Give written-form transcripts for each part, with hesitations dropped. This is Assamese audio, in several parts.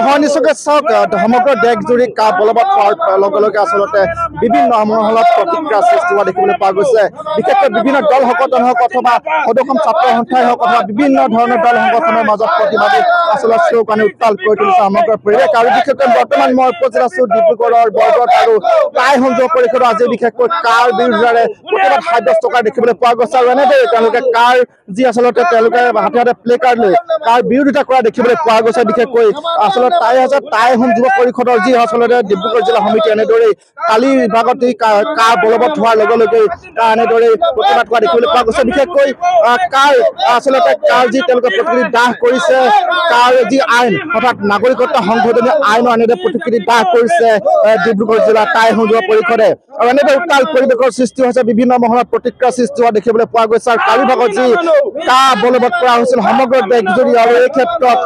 হয় নিশ্চয়কৈ চাওক সমগ্ৰ দেশজুৰি কা বলবৎ হোৱাৰ লগে লগে আচলতে বিভিন্ন মহলত প্ৰতিক্ৰিয়া সৃষ্টি হোৱা দেখিবলৈ পোৱা গৈছে। বিশেষকৈ বিভিন্ন দল সংগঠন হওক অথবা সদস্য ছাত্ৰ সন্থাই হওক অথবা বিভিন্ন ধৰণৰ দল সংগঠনৰ মাজত প্ৰতিবাদী আচলতে চৌকানি উত্তাল কৰি তুলিছে সমগ্ৰ পৰিৱেশ। আৰু বিশেষকৈ বৰ্তমান মই উপজিত আছো ডিব্ৰুগড়ৰ বৰগড় আৰু টাই সংযোগ পৰিষদৰ আজি বিশেষকৈ কাৰ বিৰুদ্ধে প্ৰতিবাদ সাব্যস্ত কৰা দেখিবলৈ পোৱা গৈছে। আৰু এনেদৰে তেওঁলোকে কাৰ যি আচলতে তেওঁলোকে হাতে হাতে প্লে কাৰ্ড লৈ কাৰ বিৰোধিতা কৰা দেখিবলৈ পোৱা গৈছে। বিশেষকৈ আচলতে টাই যুৱ পৰিষদৰ যি আচলতে ডিব্ৰুগড় জিলা সমিতি এনেদৰে কালি বিভাগত কাৰ বলবৎ হোৱাৰ লগে লগে এনেদৰে প্ৰতিবাদ কৰা দেখিবলৈ পোৱা গৈছে। বিশেষকৈ কাৰ আচলতে কাৰ যি তেওঁলোকে প্ৰতিক্ৰিয়া দাহ কৰিছে, কাৰ যি আইন অৰ্থাৎ নাগৰিকত্ব সংশোধনী আইনৰ এনেদৰে প্ৰতিক্ৰিয়া দাহ কৰিছে ডিব্ৰুগড় জিলা টাই যুৱ পৰিষদে। আৰু এনেদৰে উত্তাল পৰিৱেশৰ সৃষ্টি হৈছে, বিভিন্ন মহলত প্ৰতিক্ৰিয়া সৃষ্টি হোৱা দেখিবলৈ পোৱা গৈছে। আৰু কালি ভাগত যি কাৰ বলবৎ কৰা হৈছিল সমগ্ৰ দেশজুৰি, আৰু এই ক্ষেত্ৰত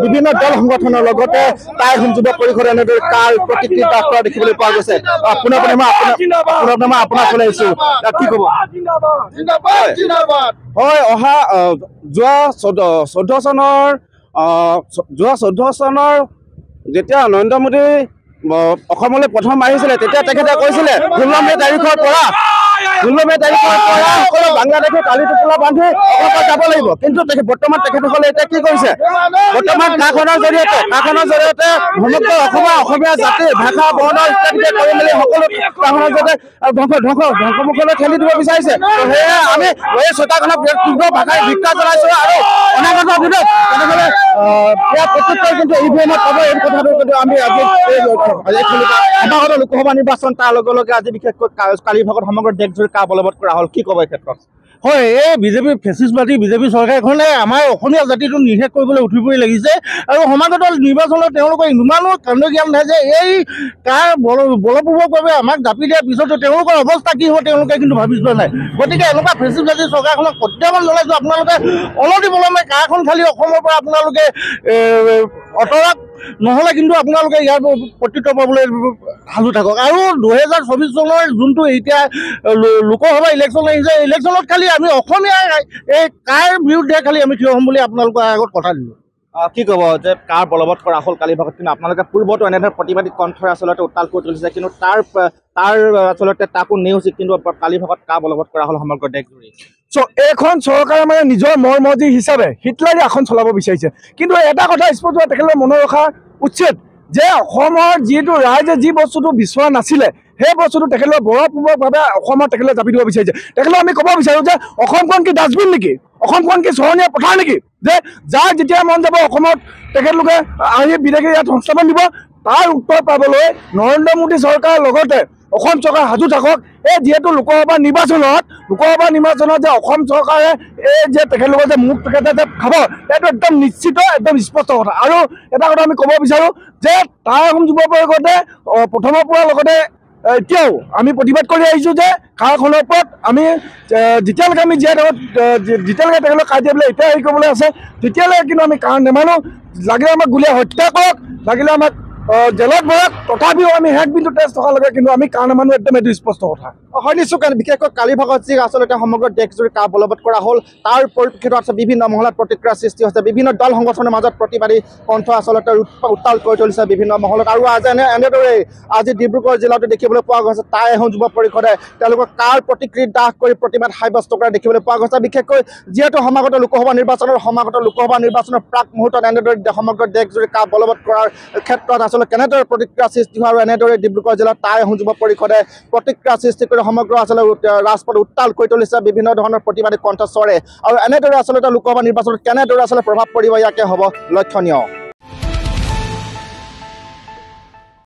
বিভিন্ন দল সংগঠনৰ লগতে টাই যুৱ পৰিষদে এনেদৰে কাৰ প্ৰতিক্ৰিয়া দাহ কৰা দেখিবলৈ পোৱা গৈছে। পুনৰ মই আপোনাক ওলাই আহিছো, কি ক'ব? হয়, অহা যোৱা 14 চনৰ যেতিয়া নৰেন্দ্ৰ মোদী অসমলৈ প্ৰথম আহিছিলে তেতিয়া তেখেতে কৈছিলে 16 মে' তাৰিখৰ পৰা সকলো বাংলাদেশে কালি টোপোলা বান্ধি অসমত যাব লাগিব। কিন্তু বৰ্তমান তেখেতসকলে এতিয়া কি কৰিছে? বৰ্তমান কাখনৰ জৰিয়তে সমগ্ৰ অসমীয়া জাতিৰ ভাষা বৰ্ণ ইত্যাদি কৰি মেলি সকলো কাখনৰ জৰিয়তে ধ্বংসমুখলৈ ঠেলি দিব বিচাৰিছে। সেয়ে আমি এই চৰকাৰখনক তীব্ৰ ভাষাৰে ধিক্কাৰ জনাইছো আৰু অনাগত দিনত তেনেহ'লে ইয়াৰ প্ৰত্যুত্তৰ কিন্তু ইভিএমত পাব। এই কথাটো কিন্তু আমি আজি সমাগত লোকসভা নিৰ্বাচন তাৰ লগে লগে আজি বিশেষকৈ কালি ভাগত সমগ্ৰ দেশজুৰি কাৰ বলবৎ কৰা হ'ল, কি ক'ব এই ক্ষেত্ৰত? হয়, এই বিজেপি ফেচিষ্টবাদী বিজেপি চৰকাৰখনে আমাৰ অসমীয়া জাতিটো নিষেধ কৰিবলৈ উঠিবই লাগিছে। আৰু সমাগত নিৰ্বাচনত তেওঁলোকৰ ইমানো কাণ্ড জ্ঞান নাই যে এই কাৰ বলপূৰ্বকভাৱে আমাক জাপি দিয়াৰ পিছতো তেওঁলোকৰ অৱস্থা কি হ'ব তেওঁলোকে কিন্তু ভাবি যোৱা নাই। গতিকে এনেকুৱা ফেচিষ্টবাদী চৰকাৰখনক প্ৰত্যাহ্বান জনাইছোঁ, আপোনালোকে অলপ পলমে কাৰখন খালি অসমৰ পৰা আপোনালোকে আঁতৰাক, নহ'লে কিন্তু আপোনালোকে ইয়াৰ প্ৰত্যুত্তৰ পাবলৈ সাজু থাকক। আৰু 2024 চনৰ যোনটো এতিয়া লোকসভা ইলেকশ্যন আহিছে, ইলেকশ্যনত খালি আমি অসমীয়া এই কাৰ বিৰুদ্ধে খালি আমি থিয় হ'ম বুলি আপোনালোকৰ আগত কথা দিলোঁ। কি ক'ব যে কাৰ বলবৎ কৰা হ'ল কালি ভাগত? কিন্তু আপোনালোকে পূৰ্বতো এনেধৰণৰ প্ৰতিবাদী কণ্ঠৰে আচলতে উত্তাল কৰি তুলিছে, কিন্তু তাৰ আচলতে তাকো নেওচি কিন্তু কালি ভাগত কাৰ বলবৎ কৰা হ'ল সমগ্ৰ দেশজুৰি। এইখন চৰকাৰে মানে নিজৰ মৰ্মৰ্জি হিচাপে হিটলাৰী আসন চলাব বিচাৰিছে। কিন্তু এটা কথা স্পষ্ট তেখেতলোকে মনত ৰখা উচিত যে অসমৰ যিটো ৰাইজে যি বস্তুটো বিচৰা নাছিলে সেই বস্তুটো তেখেতলোকে বলপূৰ্বকভাৱে অসমত তেখেতলোকে জাপি দিব বিচাৰিছে। তেখেতলোকে আমি ক'ব বিচাৰোঁ যে অসমখন কি ডাষ্টবিন নেকি? অসমখন কি চৰণীয়া পথাৰ নেকি? যে যাৰ যেতিয়া মন যাব অসমত তেখেতলোকে আহি বিদেশী ইয়াত সংস্থাপন দিব? তাৰ উত্তৰ পাবলৈ নৰেন্দ্ৰ মোদী চৰকাৰৰ লগতে অসম চৰকাৰ সাজু থাকক। এই যিহেতু লোকসভা নিৰ্বাচনত যে অসম চৰকাৰে এই যে তেখেতলোকৰ যে মুখ তেখেতে যে খাব, এইটো একদম নিশ্চিত, একদম স্পষ্ট কথা। আৰু এটা কথা আমি ক'ব বিচাৰোঁ যে টাই যুৱ পৰিষদে প্ৰথমৰ পৰা লগতে এতিয়াও আমি প্ৰতিবাদ কৰি আহিছোঁ যে কাৰখনৰ ওপৰত আমি যেতিয়ালৈকে আমি যেতিয়ালৈকে তেখেতলোক কাজিয়া বোলে এতিয়া হেৰি কৰিবলৈ আছে তেতিয়ালৈকে কিন্তু আমি কাৰ নেমানো। লাগিলে আমাক গুলীয়া হত্যা কৰক, লাগিলে আমাক জেলত ভৰাক, তথাপিও আমি 1 বিন্দু তেজ থকালৈকে কিন্তু আমি কাৰ নেমানো, একদম এইটো স্পষ্ট কথা। হয় নিশ্চয়, বিশেষকৈ কালি ভাগত যি আচলতে সমগ্ৰ দেশজুৰি কাৰ বলবৎ কৰা হ'ল তাৰ পৰিপ্ৰেক্ষিতত আছে বিভিন্ন মহলত প্ৰতিক্ৰিয়া সৃষ্টি হৈছে, বিভিন্ন দল সংগঠনৰ মাজত প্ৰতিবাদী কণ্ঠ আচলতে উত্তাল কৰি তুলিছে বিভিন্ন মহলত। আৰু এনেদৰে আজি ডিব্ৰুগড় জিলাতো দেখিবলৈ পোৱা গৈছে টাই যুৱ পৰিষদে তেওঁলোকৰ কাৰ প্ৰতিক্ৰিয়া দাহ কৰি প্ৰতিবাদ সাব্যস্ত কৰা দেখিবলৈ পোৱা গৈছে। বিশেষকৈ যিহেতু সমাগত লোকসভা নিৰ্বাচনৰ প্ৰাক মুহূৰ্তত এনেদৰে সমগ্ৰ দেশজুৰি কাৰ বলবৎ কৰাৰ ক্ষেত্ৰত আচলতে কেনেদৰে প্ৰতিক্ৰিয়া সৃষ্টি হয়, আৰু এনেদৰে ডিব্ৰুগড় জিলাৰ টাই যুৱ পৰিষদে প্ৰতিক্ৰিয়া সৃষ্টি কৰি সমগ্ৰ আচলতে ৰাজপথ উত্তাল কৰি তুলিছে বিভিন্ন ধৰণৰ প্ৰতিবাদী কণ্ঠস্বৰে। আৰু এনেদৰে আচলতে লোকসভা নিৰ্বাচনত কেনেদৰে আচলতে প্ৰভাৱ পৰিব ইয়াকে হ'ব লক্ষণীয়।